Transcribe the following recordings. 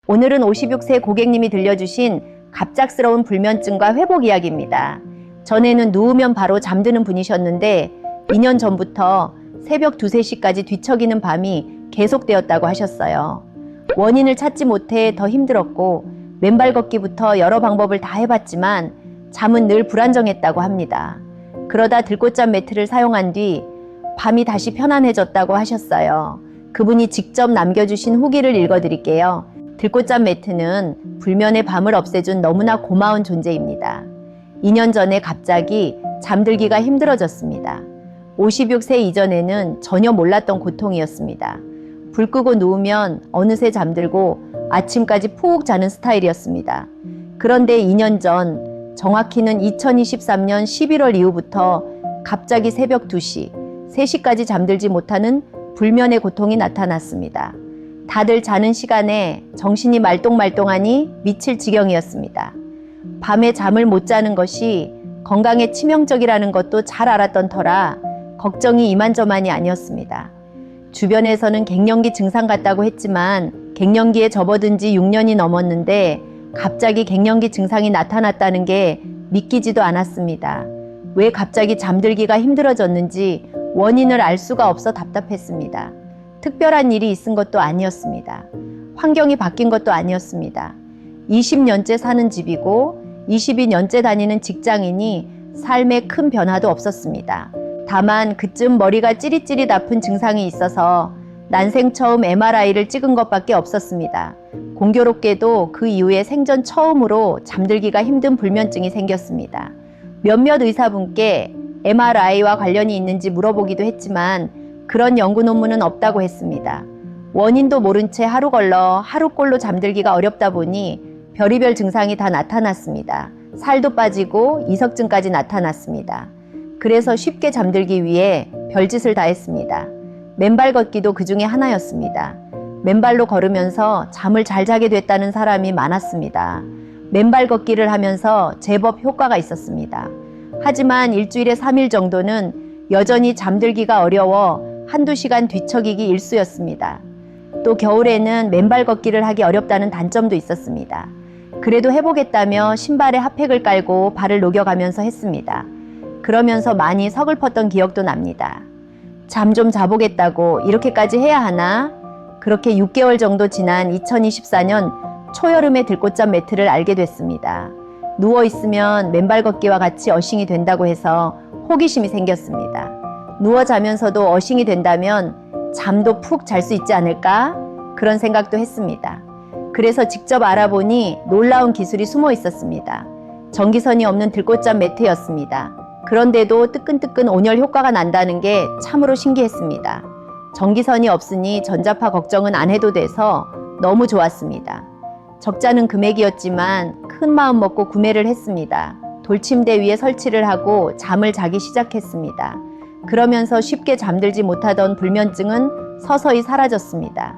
오늘은 56세 고객님이 들려주신 갑작스러운 불면증과 회복 이야기입니다. 전에는 누우면 바로 잠드는 분이셨는데 2년 전부터 새벽 2, 3시까지 뒤척이는 밤이 계속되었다고 하셨어요. 원인을 찾지 못해 더 힘들었고 맨발 걷기부터 여러 방법을 다 해봤지만 잠은 늘 불안정했다고 합니다. 그러다 들꽃잠 매트를 사용한 뒤 밤이 다시 편안해졌다고 하셨어요. 그분이 직접 남겨주신 후기를 읽어드릴게요. 들꽃잠 매트는 불면의 밤을 없애준 너무나 고마운 존재입니다. 2년 전에 갑자기 잠들기가 힘들어졌습니다. 56세 이전에는 전혀 몰랐던 고통이었습니다. 불 끄고 누우면 어느새 잠들고 아침까지 푹 자는 스타일이었습니다. 그런데 2년 전, 정확히는 2023년 11월 이후부터 갑자기 새벽 2시, 3시까지 잠들지 못하는 불면의 고통이 나타났습니다. 다들 자는 시간에 정신이 말똥말똥하니 미칠 지경이었습니다. 밤에 잠을 못 자는 것이 건강에 치명적이라는 것도 잘 알았던 터라 걱정이 이만저만이 아니었습니다. 주변에서는 갱년기 증상 같다고 했지만 갱년기에 접어든 지 6년이 넘었는데 갑자기 갱년기 증상이 나타났다는 게 믿기지도 않았습니다. 왜 갑자기 잠들기가 힘들어졌는지 원인을 알 수가 없어 답답했습니다. 특별한 일이 있은 것도 아니었습니다. 환경이 바뀐 것도 아니었습니다. 20년째 사는 집이고 22년째 다니는 직장이니 삶에 큰 변화도 없었습니다. 다만 그쯤 머리가 찌릿찌릿 아픈 증상이 있어서 난생 처음 MRI를 찍은 것밖에 없었습니다. 공교롭게도 그 이후에 생전 처음으로 잠들기가 힘든 불면증이 생겼습니다. 몇몇 의사분께 MRI와 관련이 있는지 물어보기도 했지만 그런 연구 논문은 없다고 했습니다. 원인도 모른 채 하루 걸러 하루꼴로 잠들기가 어렵다 보니 별의별 증상이 다 나타났습니다. 살도 빠지고 이석증까지 나타났습니다. 그래서 쉽게 잠들기 위해 별짓을 다 했습니다. 맨발 걷기도 그 중에 하나였습니다. 맨발로 걸으면서 잠을 잘 자게 됐다는 사람이 많았습니다. 맨발 걷기를 하면서 제법 효과가 있었습니다. 하지만 일주일에 3일 정도는 여전히 잠들기가 어려워 한두 시간 뒤척이기 일쑤였습니다. 또 겨울에는 맨발 걷기를 하기 어렵다는 단점도 있었습니다. 그래도 해보겠다며 신발에 핫팩을 깔고 발을 녹여가면서 했습니다. 그러면서 많이 서글펐던 기억도 납니다. 잠 좀 자보겠다고 이렇게까지 해야 하나? 그렇게 6개월 정도 지난 2024년 초여름에 들꽃잠 매트를 알게 됐습니다. 누워있으면 맨발 걷기와 같이 어싱이 된다고 해서 호기심이 생겼습니다. 누워 자면서도 어싱이 된다면 잠도 푹 잘 수 있지 않을까? 그런 생각도 했습니다. 그래서 직접 알아보니 놀라운 기술이 숨어 있었습니다. 전기선이 없는 들꽃잠 매트였습니다. 그런데도 뜨끈뜨끈 온열 효과가 난다는 게 참으로 신기했습니다. 전기선이 없으니 전자파 걱정은 안 해도 돼서 너무 좋았습니다. 적잖은 금액이었지만 큰 마음 먹고 구매를 했습니다. 돌침대 위에 설치를 하고 잠을 자기 시작했습니다. 그러면서 쉽게 잠들지 못하던 불면증은 서서히 사라졌습니다.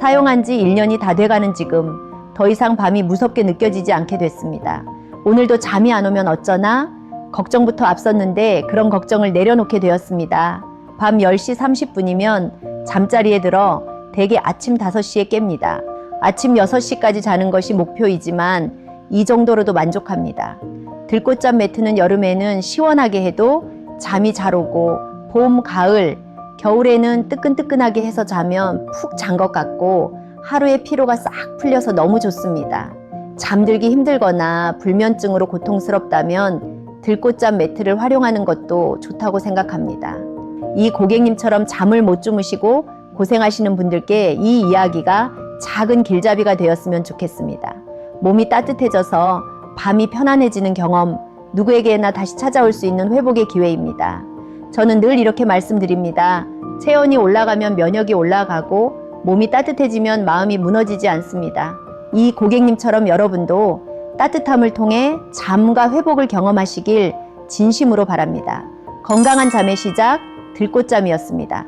사용한 지 1년이 다 돼가는 지금 더 이상 밤이 무섭게 느껴지지 않게 됐습니다. 오늘도 잠이 안 오면 어쩌나? 걱정부터 앞섰는데 그런 걱정을 내려놓게 되었습니다. 밤 10시 30분이면 잠자리에 들어 대개 아침 5시에 깹니다. 아침 6시까지 자는 것이 목표이지만 이 정도로도 만족합니다. 들꽃잠 매트는 여름에는 시원하게 해도 잠이 잘 오고 봄, 가을, 겨울에는 뜨끈뜨끈하게 해서 자면 푹 잔 것 같고 하루의 피로가 싹 풀려서 너무 좋습니다. 잠들기 힘들거나 불면증으로 고통스럽다면 들꽃잠 매트를 활용하는 것도 좋다고 생각합니다. 이 고객님처럼 잠을 못 주무시고 고생하시는 분들께 이 이야기가 작은 길잡이가 되었으면 좋겠습니다. 몸이 따뜻해져서 밤이 편안해지는 경험, 누구에게나 다시 찾아올 수 있는 회복의 기회입니다. 저는 늘 이렇게 말씀드립니다. 체온이 올라가면 면역이 올라가고 몸이 따뜻해지면 마음이 무너지지 않습니다. 이 고객님처럼 여러분도 따뜻함을 통해 잠과 회복을 경험하시길 진심으로 바랍니다. 건강한 잠의 시작, 들꽃잠이었습니다.